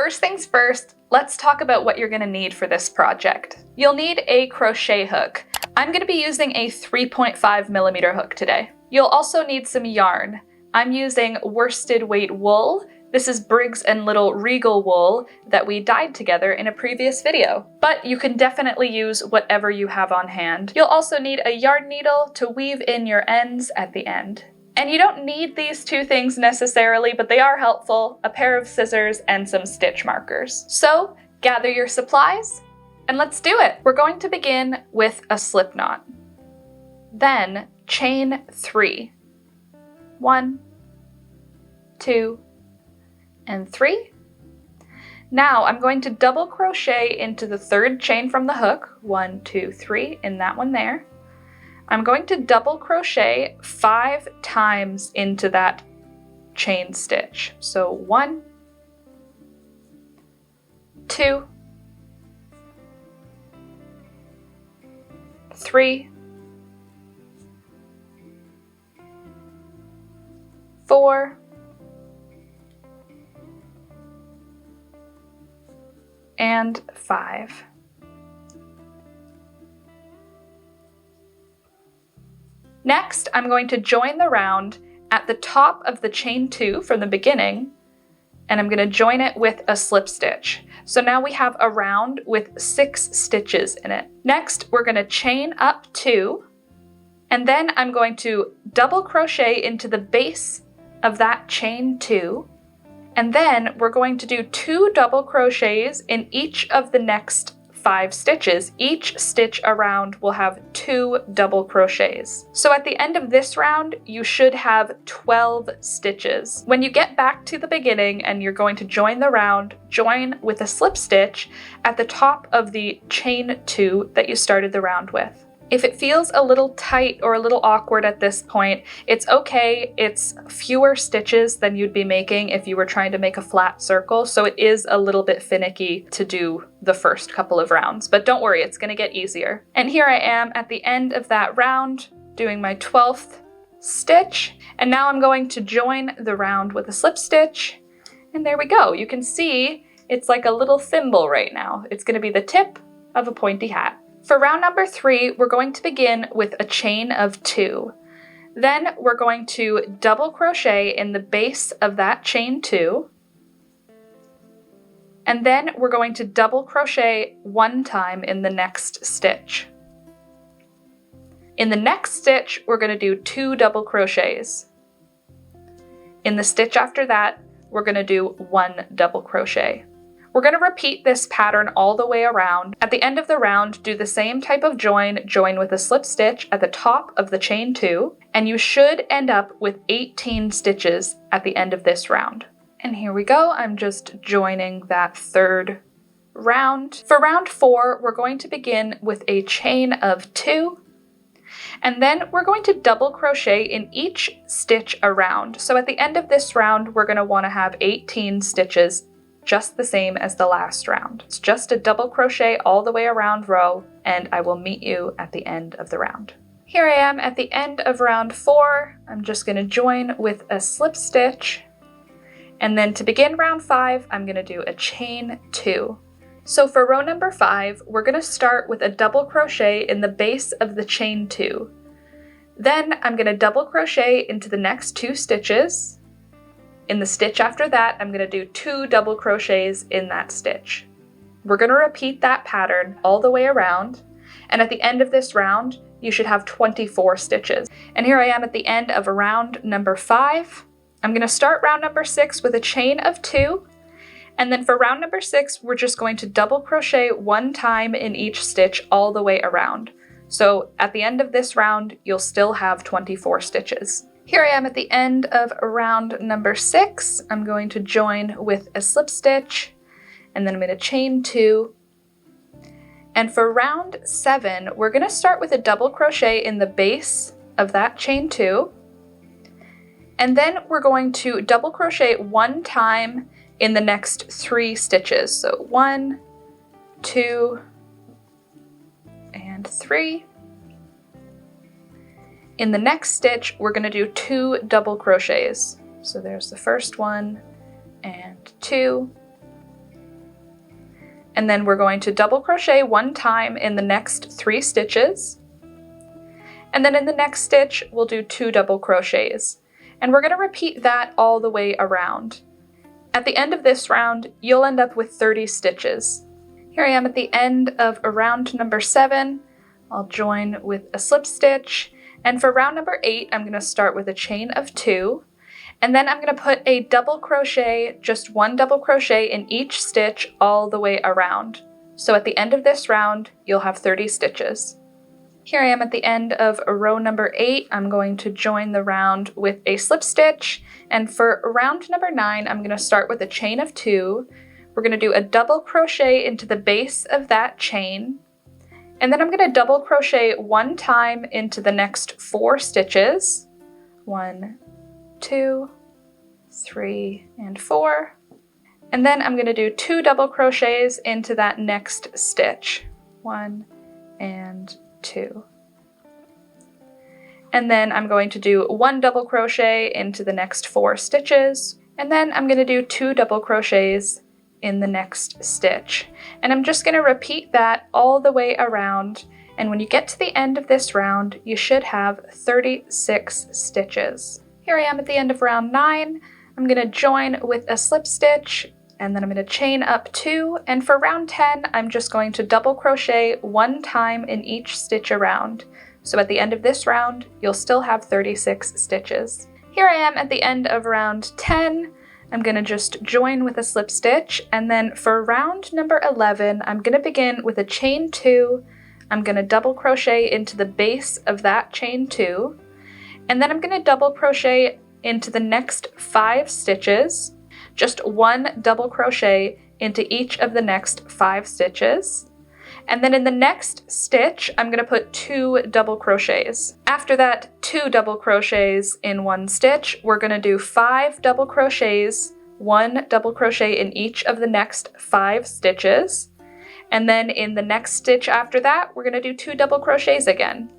first things first, let's talk about what you're going to need for this project. You'll need a crochet hook. I'm going to be using a 3.5mm hook today. You'll also need some yarn. I'm using worsted weight wool. This is Briggs & Little Regal wool that we dyed together in a previous video. But you can definitely use whatever you have on hand. You'll also need a yarn needle to weave in your ends at the end. And you don't need these two things necessarily, but they are helpful, a pair of scissors and some stitch markers. So gather your supplies and let's do it. We're going to begin with a slip knot. Then chain 3. 1, 2, and 3. Now I'm going to double crochet into the third chain from the hook. 1, 2, 3 in that one there. I'm going to double crochet 5 times into that chain stitch. So 1, 2, 3, 4, and 5. Next, I'm going to join the round at the top of the chain 2 from the beginning, and I'm going to join it with a slip stitch. So now we have a round with 6 stitches in it. Next, we're going to chain up 2, and then I'm going to double crochet into the base of that chain 2, and then we're going to do 2 double crochets in each of the next 5 stitches. Each stitch around will have 2 double crochets. So at the end of this round, you should have 12 stitches. When you get back to the beginning and you're going to join the round, join with a slip stitch at the top of the chain 2 that you started the round with. If it feels a little tight or a little awkward at this point, it's okay. It's fewer stitches than you'd be making if you were trying to make a flat circle, so it is a little bit finicky to do the first couple of rounds, but don't worry, it's gonna get easier. And here I am at the end of that round, doing my 12th stitch, and now I'm going to join the round with a slip stitch, and there we go. You can see it's like a little thimble right now. It's gonna be the tip of a pointy hat. For round number 3, we're going to begin with a chain of 2. Then we're going to double crochet in the base of that chain 2. And then we're going to double crochet 1 time in the next stitch. In the next stitch, we're going to do 2 double crochets. In the stitch after that, we're going to do 1 double crochet. We're going to repeat this pattern all the way around. At the end of the round, do the same type of join with a slip stitch at the top of the chain 2, and you should end up with 18 stitches at the end of this round. And here we go, I'm just joining that third round. For round 4, we're going to begin with a chain of 2, and then we're going to double crochet in each stitch around. So at the end of this round, we're going to want to have 18 stitches, just the same as the last round. It's just a double crochet all the way around row, and I will meet you at the end of the round. Here I am at the end of round 4. I'm just going to join with a slip stitch, and then to begin round 5, I'm going to do a chain 2. So for row number 5, we're going to start with a double crochet in the base of the chain 2. Then I'm going to double crochet into the next 2 stitches. In the stitch after that, I'm going to do 2 double crochets in that stitch. We're going to repeat that pattern all the way around, and at the end of this round, you should have 24 stitches. And here I am at the end of round number 5. I'm going to start round number 6 with a chain of 2, and then for round number 6, we're just going to double crochet 1 time in each stitch all the way around. So at the end of this round, you'll still have 24 stitches. Here I am at the end of round number 6. I'm going to join with a slip stitch, and then I'm going to chain 2. And for round 7, we're going to start with a double crochet in the base of that chain 2. And then we're going to double crochet 1 time in the next 3 stitches. So 1, 2, and 3. In the next stitch, we're going to do 2 double crochets. So there's the first one and 2. and then we're going to double crochet 1 time in the next 3 stitches, and then in the next stitch we'll do 2 double crochets, and we're going to repeat that all the way around. At the end of this round, you'll end up with 30 stitches. Here I am at the end of round number 7. I'll join with a slip stitch, and for round number 8, I'm going to start with a chain of 2, and then I'm going to put a double crochet, just 1 double crochet in each stitch all the way around. So at the end of this round, you'll have 30 stitches. Here I am at the end of row number 8. I'm going to join the round with a slip stitch, and for round number 9, I'm going to start with a chain of 2. We're going to do a double crochet into the base of that chain, and then I'm going to double crochet 1 time into the next 4 stitches. 1, 2, 3, and 4. And then I'm going to do 2 double crochets into that next stitch. 1 and 2. And then I'm going to do 1 double crochet into the next 4 stitches, and then I'm going to do 2 double crochets in the next stitch. And I'm just going to repeat that all the way around, and when you get to the end of this round, you should have 36 stitches. Here I am at the end of round 9. I'm going to join with a slip stitch, and then I'm going to chain up 2, and for round 10, I'm just going to double crochet 1 time in each stitch around. So at the end of this round, you'll still have 36 stitches. Here I am at the end of round 10. I'm going to just join with a slip stitch, and then for round number 11, I'm going to begin with a chain 2. I'm going to double crochet into the base of that chain 2, and then I'm going to double crochet into the next 5 stitches, just 1 double crochet into each of the next 5 stitches. And then in the next stitch, I'm going to put 2 double crochets. After that 2 double crochets in 1 stitch, we're going to do 5 double crochets, 1 double crochet in each of the next 5 stitches. And then in the next stitch after that, we're going to do 2 double crochets again.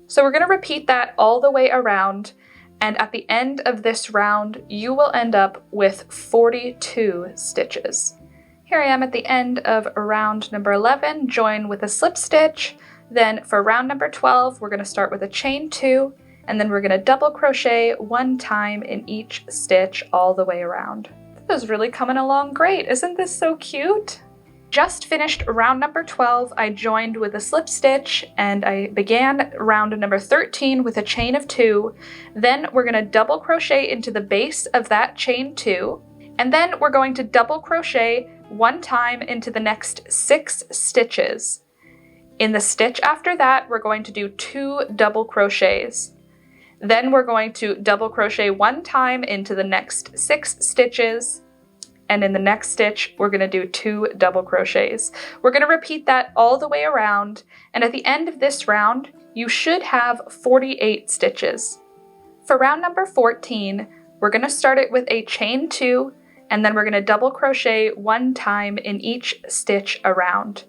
So we're going to repeat that all the way around, and at the end of this round, you will end up with 42 stitches. Here I am at the end of round number 11, join with a slip stitch. Then for round number 12, we're going to start with a chain 2, and then we're going to double crochet 1 time in each stitch all the way around. This is really coming along great. Isn't this so cute? Just finished round number 12, I joined with a slip stitch, and I began round number 13 with a chain of 2. Then we're going to double crochet into the base of that chain 2, and then we're going to double crochet 1 time into the next 6 stitches. In the stitch after that, we're going to do 2 double crochets. Then we're going to double crochet 1 time into the next 6 stitches, and in the next stitch, we're going to do 2 double crochets. We're going to repeat that all the way around, and at the end of this round, you should have 48 stitches. For round number 14, we're going to start it with a chain 2, and then we're going to double crochet 1 time in each stitch around.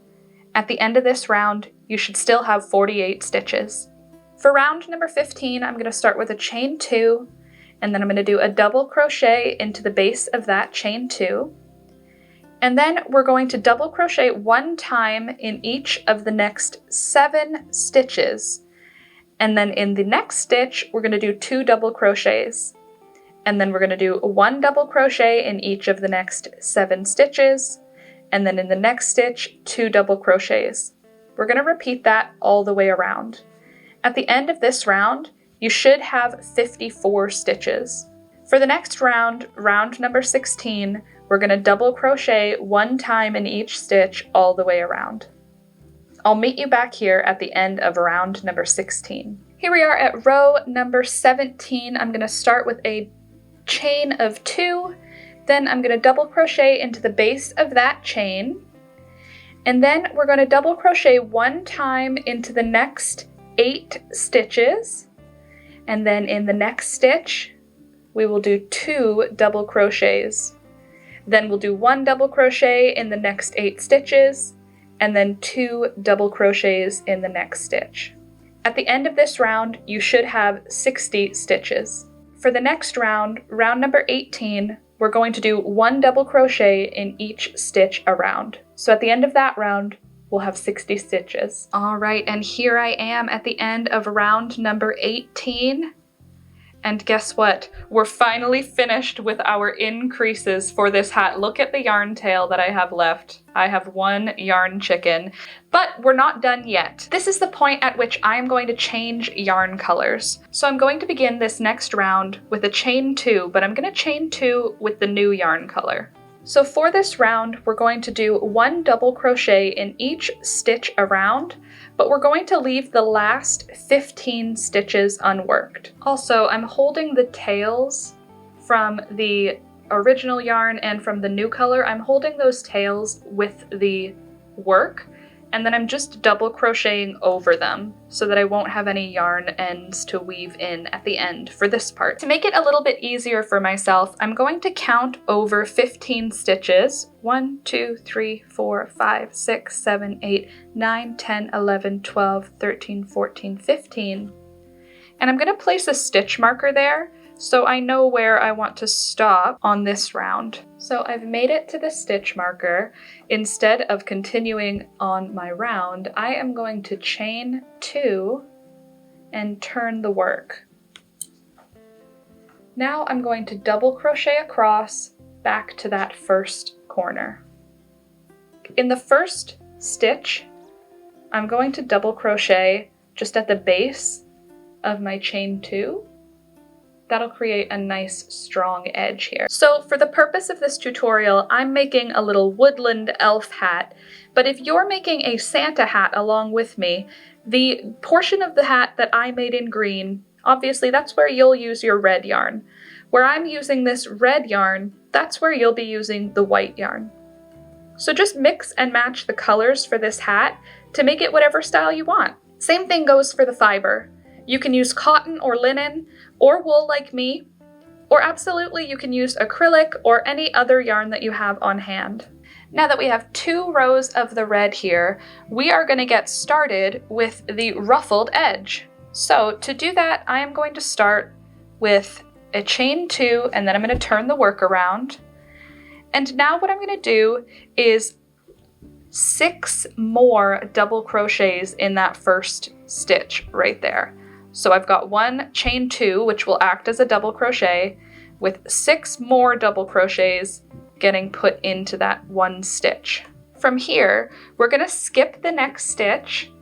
At the end of this round, you should still have 48 stitches. For round number 15, I'm going to start with a chain 2, and then I'm going to do a double crochet into the base of that chain 2. And then we're going to double crochet 1 time in each of the next 7 stitches. And then in the next stitch, we're going to do 2 double crochets. And then we're going to do 1 double crochet in each of the next 7 stitches, and then in the next stitch, 2 double crochets. We're going to repeat that all the way around. At the end of this round, you should have 54 stitches. For the next round, round number 16, we're going to double crochet 1 time in each stitch all the way around. I'll meet you back here at the end of round number 16. Here we are at row number 17. I'm going to start with a chain of 2, then I'm going to double crochet into the base of that chain, and then we're going to double crochet 1 time into the next 8 stitches, and then in the next stitch we will do 2 double crochets. Then we'll do 1 double crochet in the next 8 stitches, and then 2 double crochets in the next stitch. At the end of this round, you should have 60 stitches. For the next round, round number 18, we're going to do 1 double crochet in each stitch around. So at the end of that round, we'll have 60 stitches. All right, and here I am at the end of round number 18. And guess what? We're finally finished with our increases for this hat. Look at the yarn tail that I have left. I have 1 yarn chicken, but we're not done yet. This is the point at which I am going to change yarn colors. So I'm going to begin this next round with a chain 2, but I'm going to chain 2 with the new yarn color. So for this round, we're going to do 1 double crochet in each stitch around, but we're going to leave the last 15 stitches unworked. Also, I'm holding the tails from the original yarn and from the new color. I'm holding those tails with the work, and then I'm just double crocheting over them so that I won't have any yarn ends to weave in at the end for this part. To make it a little bit easier for myself, I'm going to count over 15 stitches. 1, 2, 3, 4, 5, 6, 7, 8, 9, 10, 11, 12, 13, 14, 15. And I'm going to place a stitch marker there so I know where I want to stop on this round. So I've made it to the stitch marker. Instead of continuing on my round, I am going to chain 2 and turn the work. Now I'm going to double crochet across back to that first corner. In the first stitch, I'm going to double crochet just at the base of my chain 2. That'll create a nice strong edge here. So for the purpose of this tutorial, I'm making a little woodland elf hat, but if you're making a Santa hat along with me, the portion of the hat that I made in green, obviously that's where you'll use your red yarn. Where I'm using this red yarn, that's where you'll be using the white yarn. So just mix and match the colors for this hat to make it whatever style you want. Same thing goes for the fiber. You can use cotton or linen or wool like me, or absolutely you can use acrylic or any other yarn that you have on hand. Now that we have 2 rows of the red here, we are going to get started with the ruffled edge. So to do that, I am going to start with a chain 2 and then I'm going to turn the work around. And now what I'm going to do is 6 more double crochets in that first stitch right there. So I've got 1 chain 2, which will act as a double crochet, with 6 more double crochets getting put into that 1 stitch. From here, we're going to skip the next stitch,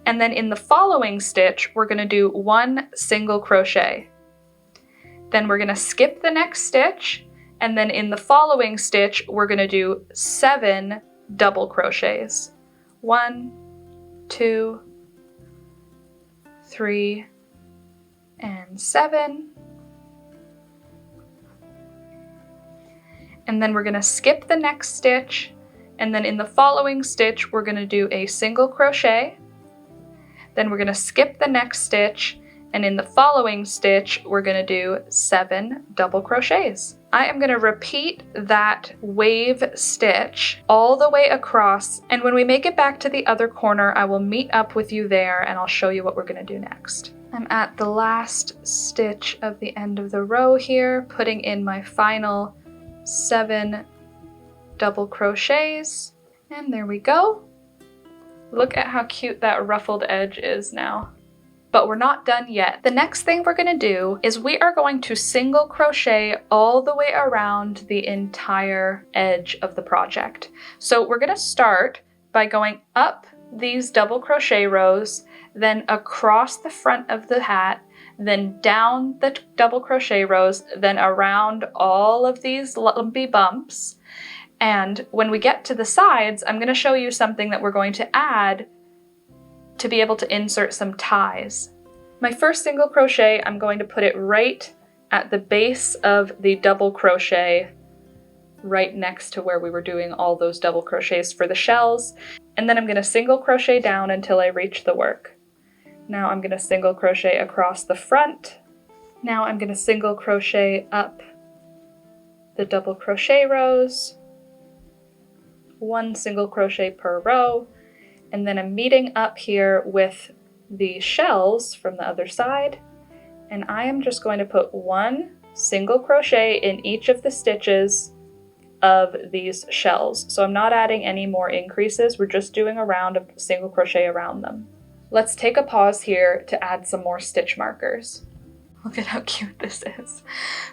and then in the following stitch, we're going to do 1 single crochet. Then we're going to skip the next stitch, and then in the following stitch, we're going to do 7 double crochets. 1, 2, 3, and 7. And then we're going to skip the next stitch, and then in the following stitch we're going to do a single crochet. Then we're going to skip the next stitch, and in the following stitch we're going to do 7 double crochets. I am going to repeat that wave stitch all the way across, and when we make it back to the other corner I will meet up with you there and I'll show you what we're going to do next. I'm at the last stitch of the end of the row here, putting in my final 7 double crochets, and there we go. Look at how cute that ruffled edge is now. But we're not done yet. The next thing we're going to do is we are going to single crochet all the way around the entire edge of the project. So we're going to start by going up these double crochet rows, then across the front of the hat, then down the double crochet rows, then around all of these lumpy bumps. And when we get to the sides, I'm going to show you something that we're going to add to be able to insert some ties. My first single crochet, I'm going to put it right at the base of the double crochet, right next to where we were doing all those double crochets for the shells. And then I'm going to single crochet down until I reach the work. Now I'm going to single crochet across the front. Now I'm going to single crochet up the double crochet rows, 1 single crochet per row, and then I'm meeting up here with the shells from the other side, and I am just going to put 1 single crochet in each of the stitches of these shells. So I'm not adding any more increases, we're just doing a round of single crochet around them. Let's take a pause here to add some more stitch markers. Look at how cute this is.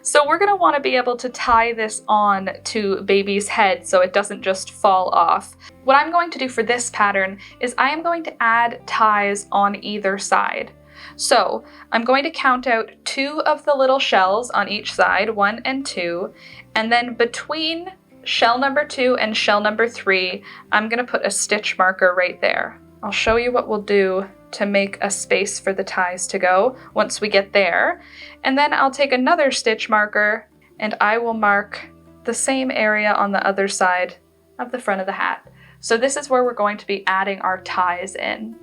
So we're gonna wanna be able to tie this on to baby's head so it doesn't just fall off. What I'm going to do for this pattern is I am going to add ties on either side. So I'm going to count out 2 of the little shells on each side, 1 and 2, and then between shell number 2 and shell number 3, I'm gonna put a stitch marker right there. I'll show you what we'll do to make a space for the ties to go once we get there. And then I'll take another stitch marker and I will mark the same area on the other side of the front of the hat. So this is where we're going to be adding our ties in.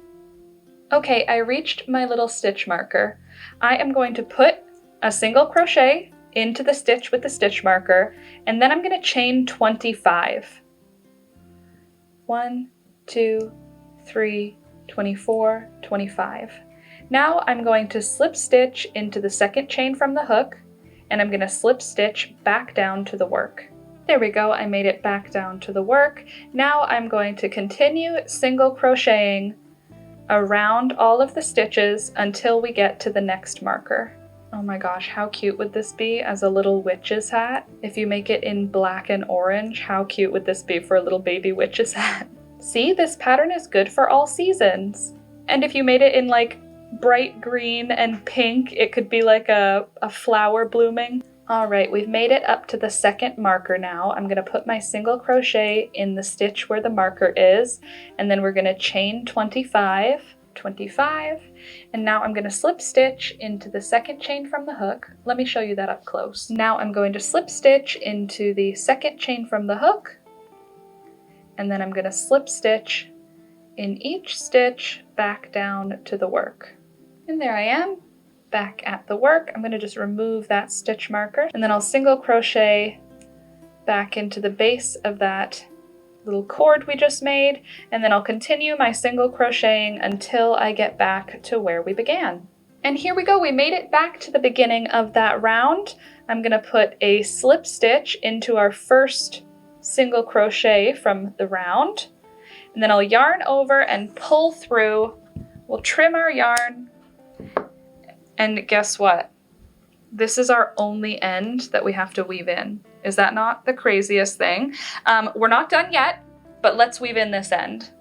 Okay, I reached my little stitch marker. I am going to put a single crochet into the stitch with the stitch marker, and then I'm going to chain 25. 1, 2, 3, 24, 25. Now I'm going to slip stitch into the second chain from the hook, and I'm going to slip stitch back down to the work. There we go, I made it back down to the work. Now I'm going to continue single crocheting around all of the stitches until we get to the next marker. Oh my gosh, how cute would this be as a little witch's hat? If you make it in black and orange, how cute would this be for a little baby witch's hat? See, this pattern is good for all seasons. And if you made it in like bright green and pink, it could be like a flower blooming. All right, we've made it up to the second marker now. I'm gonna put my single crochet in the stitch where the marker is, and then we're gonna chain 25, 25, and now I'm gonna slip stitch into the second chain from the hook. Let me show you that up close. Now I'm going to slip stitch into the second chain from the hook, and then I'm gonna slip stitch in each stitch back down to the work. And there I am, back at the work. I'm gonna just remove that stitch marker, and then I'll single crochet back into the base of that little cord we just made, and then I'll continue my single crocheting until I get back to where we began. And here we go, we made it back to the beginning of that round. I'm gonna put a slip stitch into our first single crochet from the round, and then I'll yarn over and pull through. We'll trim our yarn, and guess what? This is our only end that we have to weave in. Is that not the craziest thing? We're not done yet, but let's weave in this end.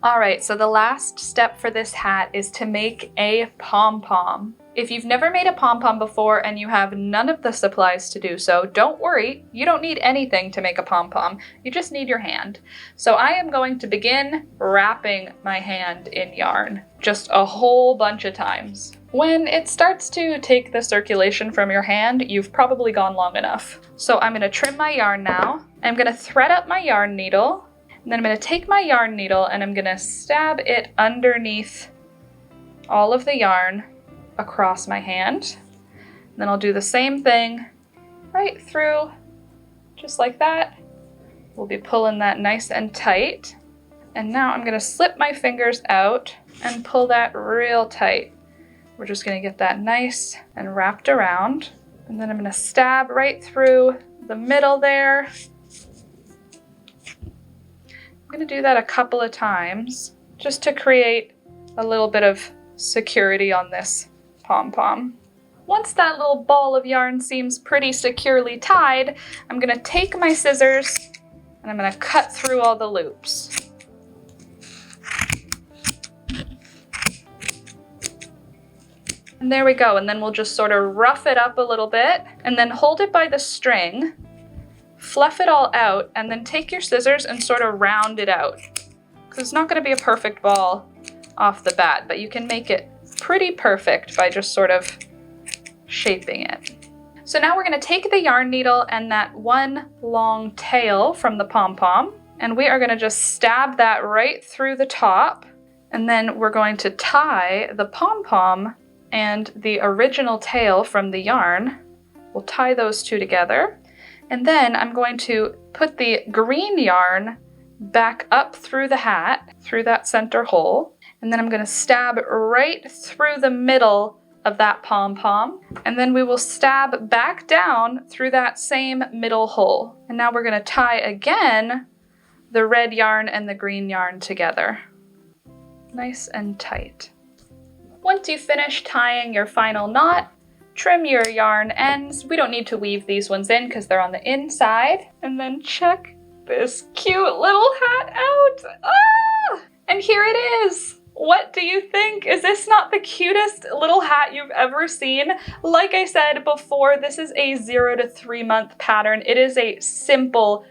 All right, so the last step for this hat is to make a pom-pom. If you've never made a pom-pom before and you have none of the supplies to do so, don't worry, you don't need anything to make a pom-pom, you just need your hand. So I am going to begin wrapping my hand in yarn, just a whole bunch of times. When it starts to take the circulation from your hand, you've probably gone long enough. So I'm gonna trim my yarn now. I'm gonna thread up my yarn needle, and then I'm gonna take my yarn needle and I'm gonna stab it underneath all of the yarn across my hand. And then I'll do the same thing right through, just like that. We'll be pulling that nice and tight. And now I'm gonna slip my fingers out and pull that real tight. We're just gonna get that nice and wrapped around. And then I'm gonna stab right through the middle there. I'm gonna do that a couple of times just to create a little bit of security on this pom-pom. Once that little ball of yarn seems pretty securely tied, I'm gonna take my scissors and I'm gonna cut through all the loops. And there we go, and then we'll just sort of rough it up a little bit, and then hold it by the string, fluff it all out, and then take your scissors and sort of round it out. Because it's not going to be a perfect ball off the bat, but you can make it pretty perfect by just sort of shaping it. So now we're going to take the yarn needle and that one long tail from the pom-pom, and we are going to just stab that right through the top, and then we're going to tie the pom-pom and the original tail from the yarn. We'll tie those two together. And then I'm going to put the green yarn back up through the hat, through that center hole. And then I'm going to stab right through the middle of that pom-pom. And then we will stab back down through that same middle hole. And now we're going to tie again the red yarn and the green yarn together. Nice and tight. Once you finish tying your final knot, trim your yarn ends. We don't need to weave these ones in because they're on the inside. And then check this cute little hat out. Ah! And here it is. What do you think? Is this not the cutest little hat you've ever seen? Like I said before, this is a 0 to 3 month pattern. It is a simple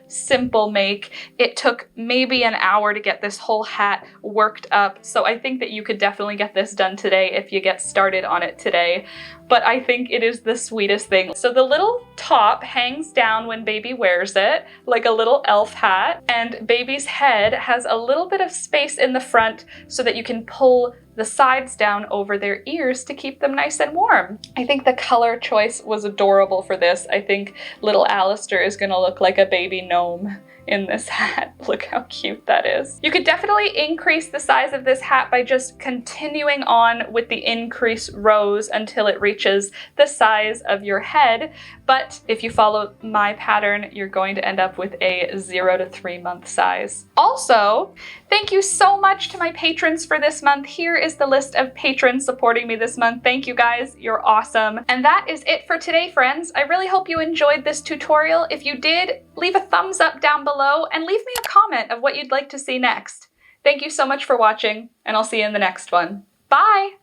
make. It took maybe an hour to get this whole hat worked up, so I think that you could definitely get this done today if you get started on it today. But I think it is the sweetest thing. So the little top hangs down when baby wears it, like a little elf hat, and baby's head has a little bit of space in the front so that you can pull the sides down over their ears to keep them nice and warm. I think the color choice was adorable for this. I think little Alistair is gonna look like a baby gnome in this hat. Look how cute that is. You could definitely increase the size of this hat by just continuing on with the increase rows until it reaches the size of your head. But if you follow my pattern, you're going to end up with a 0 to 3 month size. Also, thank you so much to my patrons for this month. Here is the list of patrons supporting me this month. Thank you guys, you're awesome. And that is it for today, friends. I really hope you enjoyed this tutorial. If you did, leave a thumbs up down below and leave me a comment of what you'd like to see next. Thank you so much for watching, and I'll see you in the next one. Bye!